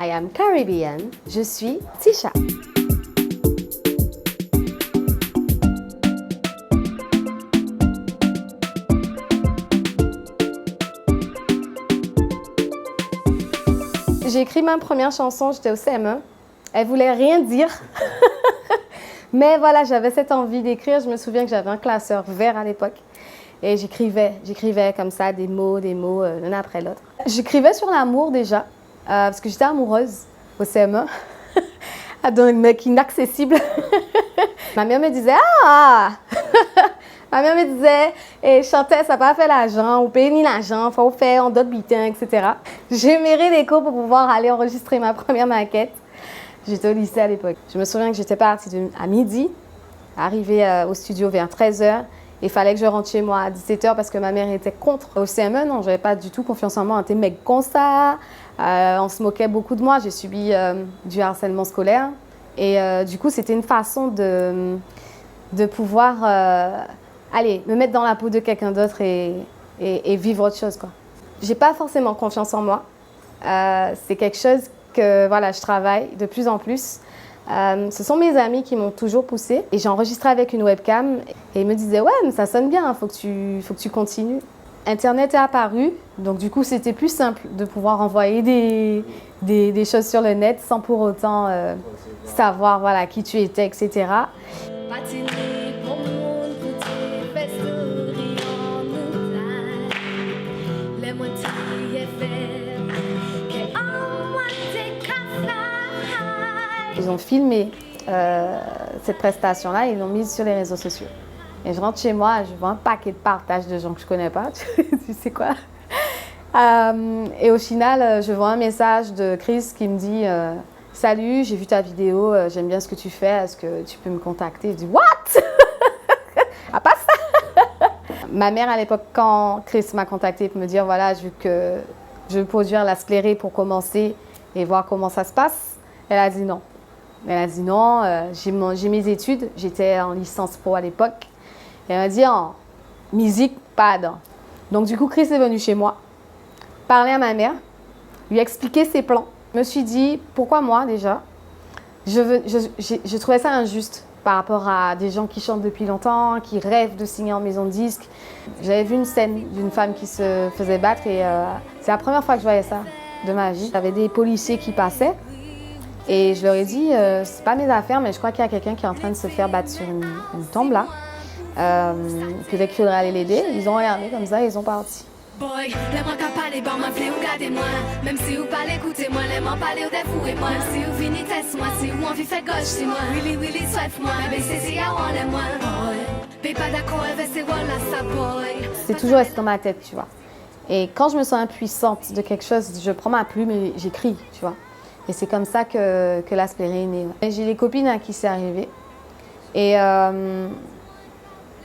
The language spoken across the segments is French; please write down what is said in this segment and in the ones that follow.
I am Caribbean. Je suis Tisha. J'ai écrit ma première chanson, j'étais au CM1. Elle voulait rien dire. Mais voilà, j'avais cette envie d'écrire. Je me souviens que j'avais un classeur vert à l'époque. Et j'écrivais comme ça des mots, l'un après l'autre. J'écrivais sur l'amour déjà, parce que j'étais amoureuse au CM1, d'un mec inaccessible. Ma mère me disait « Ah !» Ma mère me disait et je chantais, ça n'a pas fait l'argent, ou payer ni l'argent, faut faire en d'autres bitins, etc. J'ai mérité les cours pour pouvoir aller enregistrer ma première maquette. J'étais au lycée à l'époque. Je me souviens que j'étais partie à midi, arrivée au studio vers 13h. Il fallait que je rentre chez moi à 17h parce que ma mère était contre. Au CM1, non, je n'avais pas du tout confiance en moi. On était mec comme ça. On se moquait beaucoup de moi. J'ai subi du harcèlement scolaire. Et du coup, c'était une façon de pouvoir me mettre dans la peau de quelqu'un d'autre et vivre autre chose, quoi. Je n'ai pas forcément confiance en moi. C'est quelque chose que je travaille de plus en plus. Ce sont mes amis qui m'ont toujours poussée et j'ai enregistré avec une webcam et ils me disaient « Ouais, mais ça sonne bien, faut que tu continues ». Internet est apparu, donc du coup c'était plus simple de pouvoir envoyer des choses sur le net sans pour autant savoir qui tu étais, etc. Ils ont filmé cette prestation-là et ils l'ont mise sur les réseaux sociaux. Et je rentre chez moi, je vois un paquet de partages de gens que je ne connais pas. Tu sais quoi? Et au final, je vois un message de Chris qui me dit « Salut, j'ai vu ta vidéo, j'aime bien ce que tu fais, est-ce que tu peux me contacter ?» Je dis « What? Ah, pas ça ?» Ma mère, à l'époque, quand Chris m'a contactée pour me dire « Voilà, vu que je veux produire la sclérée pour commencer et voir comment ça se passe », elle a dit non. Elle a dit non, j'ai mes études, j'étais en licence pro à l'époque. Elle m'a dit en musique, pas dedans. Donc du coup, Chris est venu chez moi, parler à ma mère, lui expliquer ses plans. Je me suis dit, pourquoi moi déjà? Je trouvais ça injuste par rapport à des gens qui chantent depuis longtemps, qui rêvent de signer en maison de disque. J'avais vu une scène d'une femme qui se faisait battre et c'est la première fois que je voyais ça de ma vie. J'avais des policiers qui passaient. Et je leur ai dit, c'est pas mes affaires, mais je crois qu'il y a quelqu'un qui est en train de se faire battre sur une tombe là. Peut-être qu'il faudrait aller l'aider. Ils ont regardé comme ça et ils ont parti. Boy, les-moi qu'à parler, bon, moi, ou regardez-moi. Même si vous parlez, écoutez-moi, les-moi parler, ou dévouez-moi. Si vous venez, teste-moi, si vous envie, faites gauche, c'est moi. Willy, souhaite-moi, mais c'est si à on les moi. Boy, pas d'accord, c'est voilà, ça, boy. C'est toujours resté dans ma tête, tu vois. Et quand je me sens impuissante de quelque chose, je prends ma plume et j'écris, tu vois. Et c'est comme ça que la sclérée est née. J'ai des copines à qui c'est arrivé. Et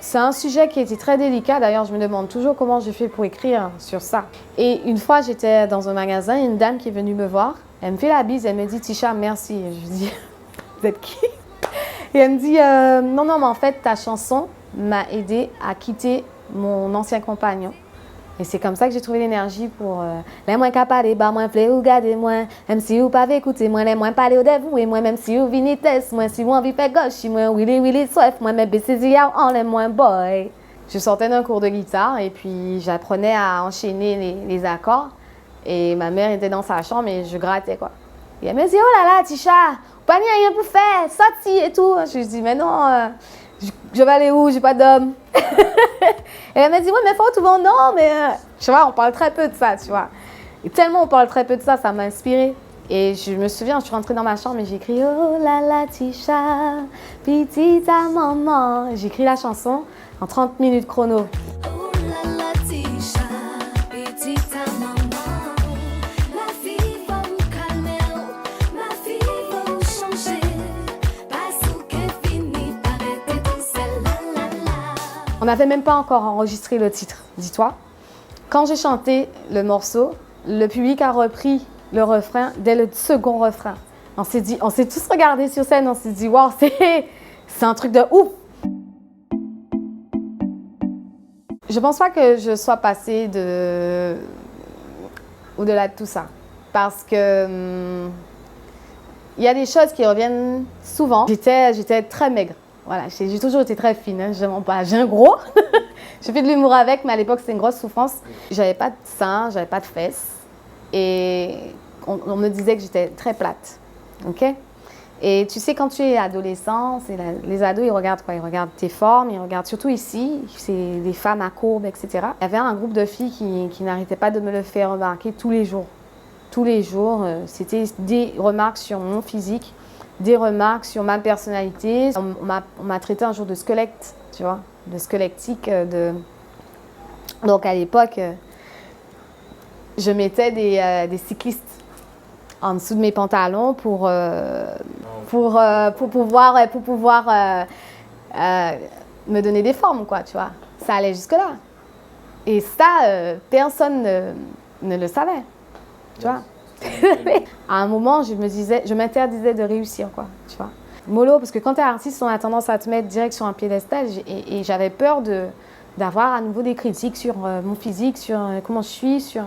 c'est un sujet qui était très délicat. D'ailleurs, je me demande toujours comment j'ai fait pour écrire sur ça. Et une fois, j'étais dans un magasin, il y a une dame qui est venue me voir. Elle me fait la bise, elle me dit « Tisha, merci ». Et je lui dis « Vous êtes qui ?» Et elle me dit « Non, mais en fait, ta chanson m'a aidée à quitter mon ancien compagnon. » Et c'est comme ça que j'ai trouvé l'énergie pour les moins qu'à parler, bah moins plaît ou garder moins. Même si vous pas écouter moi, les moins parler au dévoué moi. Même si vous venez test moi, si vous envie faire gauche moi, Willy soif moi, mais baissez en les moins boy. Je sortais d'un cours de guitare et puis j'apprenais à enchaîner les accords. Et ma mère était dans sa chambre et je grattais quoi. Et elle me dit oh là là Tisha, pas rien pour faire, sorti et tout. Je lui dis mais non. Je vais aller où? J'ai pas d'homme. Et elle m'a dit, ouais, mais faut tout bon. Non, mais tu vois, on parle très peu de ça, tu vois. Et tellement on parle très peu de ça, ça m'a inspirée. Et je me souviens, je suis rentrée dans ma chambre et j'ai écrit oh là là, Tisha, petite à maman. J'ai écrit la chanson en 30 minutes chrono. On n'avait même pas encore enregistré le titre, dis-toi. Quand j'ai chanté le morceau, le public a repris le refrain dès le second refrain. On s'est tous regardés sur scène, on s'est dit, wow, c'est un truc de ouf. Je pense pas que je sois passée au-delà de tout ça. Parce que il y a des choses qui reviennent souvent. J'étais très maigre. Voilà, j'ai toujours été très fine, hein, je mens pas. J'ai un gros. J'ai fait de l'humour avec, mais à l'époque, c'était une grosse souffrance. J'avais pas de seins, j'avais pas de fesses. Et on me disait que j'étais très plate. OK? Et tu sais, quand tu es adolescent, les ados, ils regardent quoi? Ils regardent tes formes, ils regardent surtout ici, c'est des femmes à courbes, etc. Il y avait un groupe de filles qui n'arrêtaient pas de me le faire remarquer tous les jours. Tous les jours, c'était des remarques sur mon physique, des remarques sur ma personnalité. On m'a traité un jour de squelette, tu vois, de squelettique. Donc à l'époque, je mettais des cyclistes en dessous de mes pantalons pour pouvoir me donner des formes, quoi, tu vois. Ça allait jusque-là. Et ça, personne ne le savait, tu vois. À un moment, je m'interdisais de réussir, quoi, tu vois. Mollo, parce que quand tu es artiste, on a tendance à te mettre direct sur un piédestal et j'avais peur d'avoir à nouveau des critiques sur mon physique, sur comment je suis, sur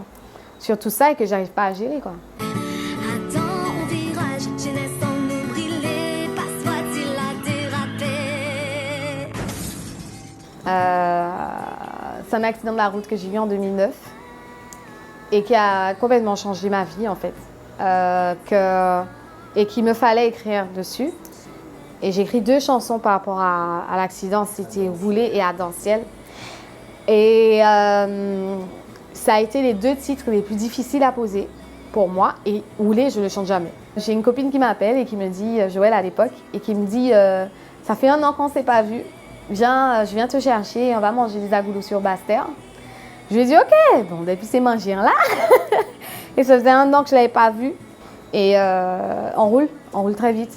tout ça et que j'arrive pas à gérer, quoi. C'est un accident de la route que j'ai eu en 2009 et qui a complètement changé ma vie, en fait. Et qu'il me fallait écrire dessus. Et j'ai écrit 2 chansons par rapport à l'accident, c'était Roulé et Arc-en-Ciel. Et ça a été les 2 titres les plus difficiles à poser pour moi. Et Roulé, je ne le chante jamais. J'ai une copine qui m'appelle et qui me dit, Joël à l'époque, et qui me dit, ça fait 1 an qu'on ne s'est pas vu. Je viens te chercher, on va manger des agoulous sur Basse-Terre. Je lui ai dit, OK, bon, depuis c'est manger là. Et ça faisait 1 an que je ne l'avais pas vu. Et on roule très vite.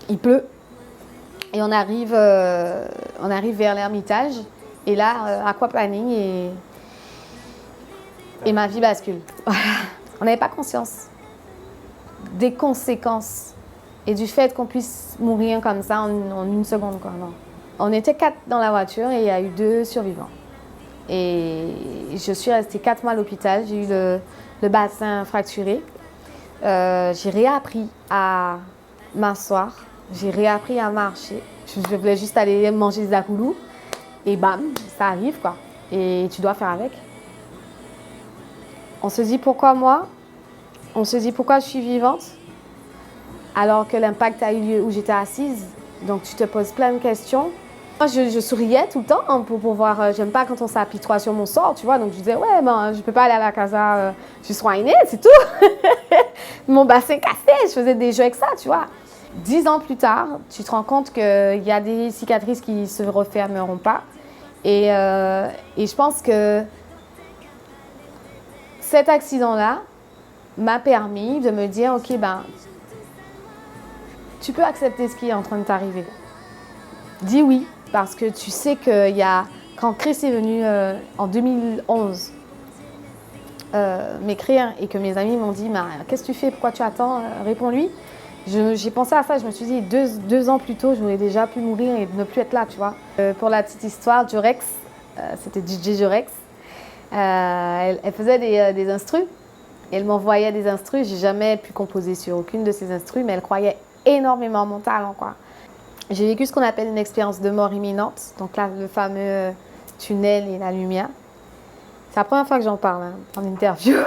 Il pleut. Et on arrive vers l'Ermitage. Et là, aquaplaning et ma vie bascule. On n'avait pas conscience des conséquences et du fait qu'on puisse mourir comme ça en 1 seconde, quoi. Non. On était 4 dans la voiture et il y a eu 2 survivants. Et je suis restée 4 mois à l'hôpital. J'ai eu le bassin fracturé. J'ai réappris à m'asseoir. J'ai réappris à marcher. Je voulais juste aller manger des agoulous. Et bam, ça arrive, quoi. Et tu dois faire avec. On se dit pourquoi moi? On se dit pourquoi je suis vivante? Alors que l'impact a eu lieu où j'étais assise. Donc tu te poses plein de questions. Moi, je souriais tout le temps hein, pour pouvoir. J'aime pas quand on s'apitoie sur mon sort, tu vois. Donc je disais, ouais, ben, je peux pas aller à la casa, je suis soignée, c'est tout. Mon bassin cassé, je faisais des jeux avec ça, tu vois. 10 ans plus tard, tu te rends compte qu'il y a des cicatrices qui se refermeront pas. Et je pense que cet accident-là m'a permis de me dire, OK, ben, tu peux accepter ce qui est en train de t'arriver. Dis oui, parce que tu sais qu'il y a... Quand Chris est venu en 2011 m'écrire et que mes amis m'ont dit, qu'est-ce que tu fais, pourquoi tu attends, réponds-lui. J'ai pensé à ça, je me suis dit, 2 ans plus tôt, j'aurais déjà pu mourir et ne plus être là, tu vois. Pour la petite histoire, Jorex, c'était DJ Jorex, elle faisait des instrus. Et elle m'envoyait des instrus. J'ai jamais pu composer sur aucune de ces instrus, mais elle croyait énormément en mon talent, quoi. J'ai vécu ce qu'on appelle une expérience de mort imminente. Donc là, le fameux tunnel et la lumière. C'est la première fois que j'en parle hein, en interview.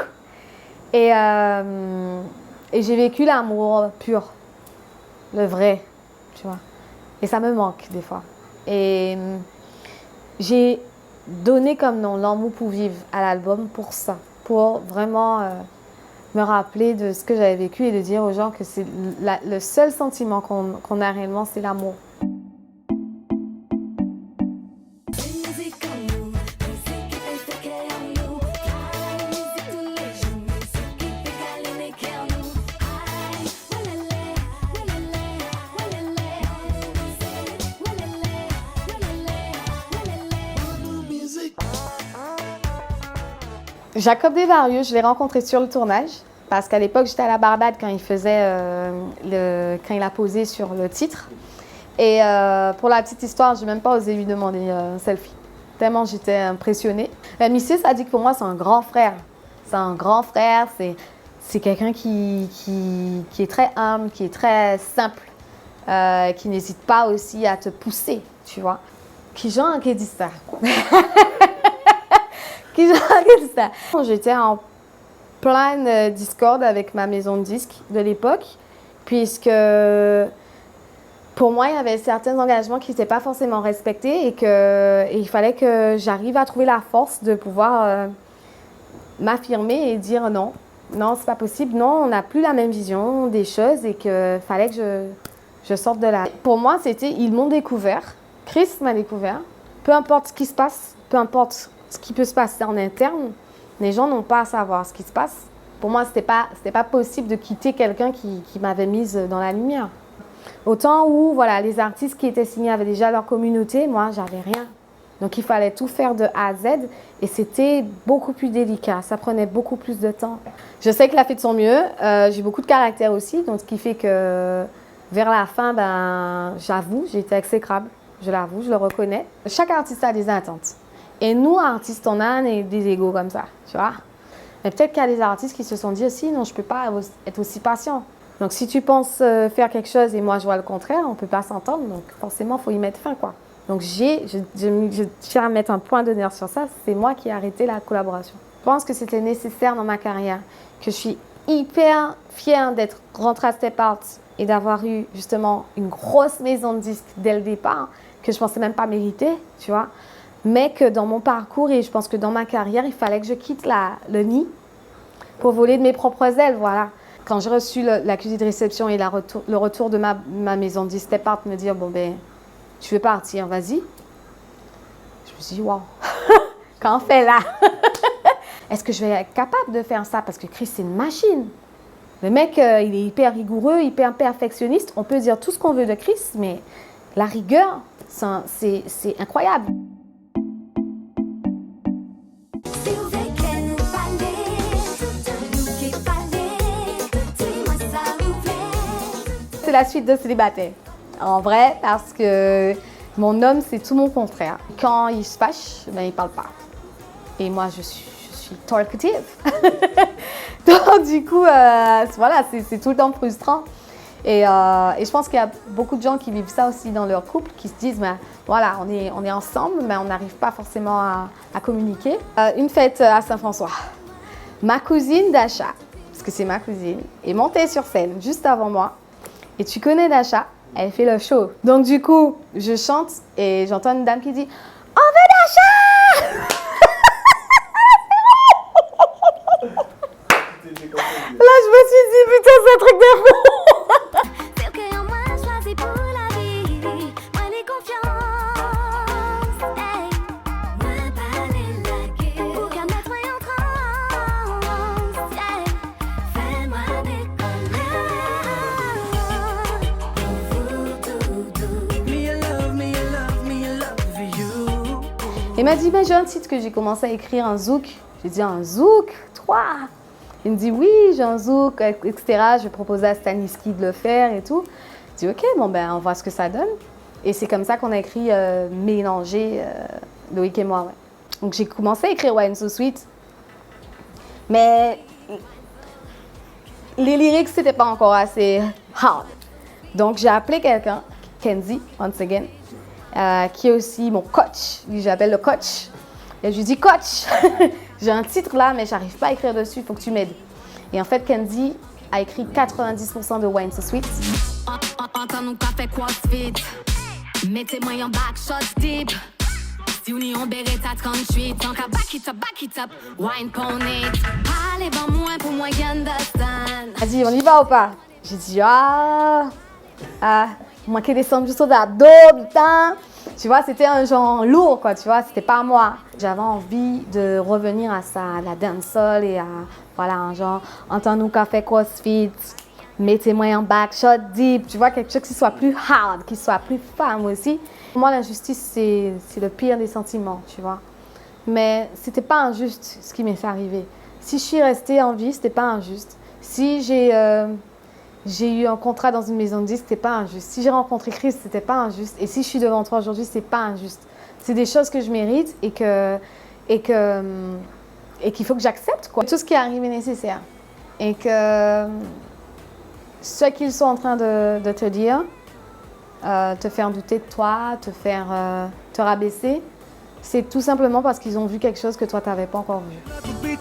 Et j'ai vécu l'amour pur, le vrai, tu vois. Et ça me manque des fois. Et j'ai donné comme nom L'amour pour vivre à l'album pour ça, pour vraiment me rappeler de ce que j'avais vécu et de dire aux gens que c'est le seul sentiment qu'on a réellement, c'est l'amour. Jacob Desvarieux, je l'ai rencontré sur le tournage parce qu'à l'époque j'étais à la Barbade quand il a posé sur le titre. Et pour la petite histoire, j'ai même pas osé lui demander un selfie. Tellement j'étais impressionnée. Mrs a dit que pour moi c'est un grand frère. C'est un grand frère, c'est quelqu'un qui est très humble, qui est très simple, qui n'hésite pas aussi à te pousser, tu vois. Qui genre qui dit ça? Qui genre qui dit ça? J'étais en pleine discorde avec ma maison de disques de l'époque, puisque pour moi, il y avait certains engagements qui n'étaient pas forcément respectés et il fallait que j'arrive à trouver la force de pouvoir m'affirmer et dire non, non, c'est pas possible, non, on n'a plus la même vision des choses et qu'il fallait que je sorte de là. Pour moi, c'était, ils m'ont découvert, Chris m'a découvert, peu importe ce qui se passe, peu importe ce qui peut se passer en interne, les gens n'ont pas à savoir ce qui se passe. Pour moi, c'était pas possible de quitter quelqu'un qui m'avait mise dans la lumière. Autant où, voilà, les artistes qui étaient signés avaient déjà leur communauté, moi, j'avais rien. Donc, il fallait tout faire de A à Z et c'était beaucoup plus délicat. Ça prenait beaucoup plus de temps. Je sais que la fait de son mieux. J'ai beaucoup de caractère aussi, donc ce qui fait que vers la fin, ben, j'avoue, j'ai été exécrable. Je l'avoue, je le reconnais. Chaque artiste a des attentes. Et nous, artistes, on a des égos comme ça, tu vois. Mais peut-être qu'il y a des artistes qui se sont dit aussi, non, je ne peux pas être aussi patient. Donc, si tu penses faire quelque chose et moi, je vois le contraire, on ne peut pas s'entendre. Donc, forcément, il faut y mettre fin, quoi. Donc, je tiens à mettre un point d'honneur sur ça. C'est moi qui ai arrêté la collaboration. Je pense que c'était nécessaire dans ma carrière, que je suis hyper fière d'être rentrée à Step Art et d'avoir eu justement une grosse maison de disques dès le départ, que je ne pensais même pas mériter, tu vois. Mais que dans mon parcours et je pense que dans ma carrière, il fallait que je quitte le nid pour voler de mes propres ailes, voilà. Quand j'ai reçu l'accusé de réception et le retour de ma maison de disques Step Art me dire, bon ben, tu veux partir, vas-y. Je me suis dit, wow, qu'en fait là? Est-ce que je vais être capable de faire ça? Parce que Chris, c'est une machine. Le mec, il est hyper rigoureux, hyper perfectionniste. On peut dire tout ce qu'on veut de Chris, mais la rigueur, c'est incroyable. C'est la suite de Célibataire. En vrai, parce que mon homme, c'est tout mon contraire. Quand il se fâche, ben, il ne parle pas. Et moi, je suis talkative. Donc, du coup, voilà, c'est tout le temps frustrant. Et je pense qu'il y a beaucoup de gens qui vivent ça aussi dans leur couple, qui se disent, ben, voilà, on est ensemble, mais on n'arrive pas forcément à communiquer. Une fête à Saint-François. Ma cousine Dasha, parce que c'est ma cousine, est montée sur scène juste avant moi. Et tu connais Dasha, elle fait le show. Donc du coup, je chante et j'entends une dame qui dit « On veut Dasha !» Là, je me suis dit « Putain, c'est un truc de fou !» Il m'a dit, ben, j'ai un titre que j'ai commencé à écrire, un zouk. J'ai dit, un zouk, toi? Il me dit, oui, j'ai un zouk, etc. Je proposais à Staniski de le faire et tout. Je dis, ok, bon, ben, on voit ce que ça donne. Et c'est comme ça qu'on a écrit Mélanger, Loïc et moi. Ouais. Donc, j'ai commencé à écrire Wine So Sweet. Mais les lyrics, c'était pas encore assez hard. Donc, j'ai appelé quelqu'un, Kenzie, once again, qui est aussi mon coach. Lui, j'appelle le coach. Et je lui dis, coach, j'ai un titre là, mais j'arrive pas à écrire dessus, il faut que tu m'aides. Et en fait, Kenzie a écrit 90% de Wine So Sweet. Mettez-moi en back shot deep. Si on y on béret à 38, tant qu'à back it up, wine pony. Allez, ben moi pour moi understand. Elle dit, on y va ou pas? J'ai dit, moi qui descends juste aux abdos, putain. Tu vois, c'était un genre lourd, quoi, tu vois, c'était pas moi. J'avais envie de revenir à ça, à la dancehall et à, voilà, un genre, entends-nous café crossfit, mettez-moi en back shot deep, tu vois, quelque chose qui soit plus hard, qui soit plus femme aussi. Pour moi, l'injustice, c'est le pire des sentiments, tu vois. Mais c'était pas injuste ce qui m'est arrivé. Si je suis restée en vie, c'était pas injuste. Si j'ai eu un contrat dans une maison de disques, c'était pas injuste. Si j'ai rencontré Chris, c'était pas injuste. Et si je suis devant toi aujourd'hui, c'est pas injuste. C'est des choses que je mérite et qu'il faut que j'accepte, quoi. Tout ce qui arrive est nécessaire. et que ce qu'ils sont en train de te dire, te faire douter de toi, te rabaisser, c'est tout simplement parce qu'ils ont vu quelque chose que toi, tu n'avais pas encore vu.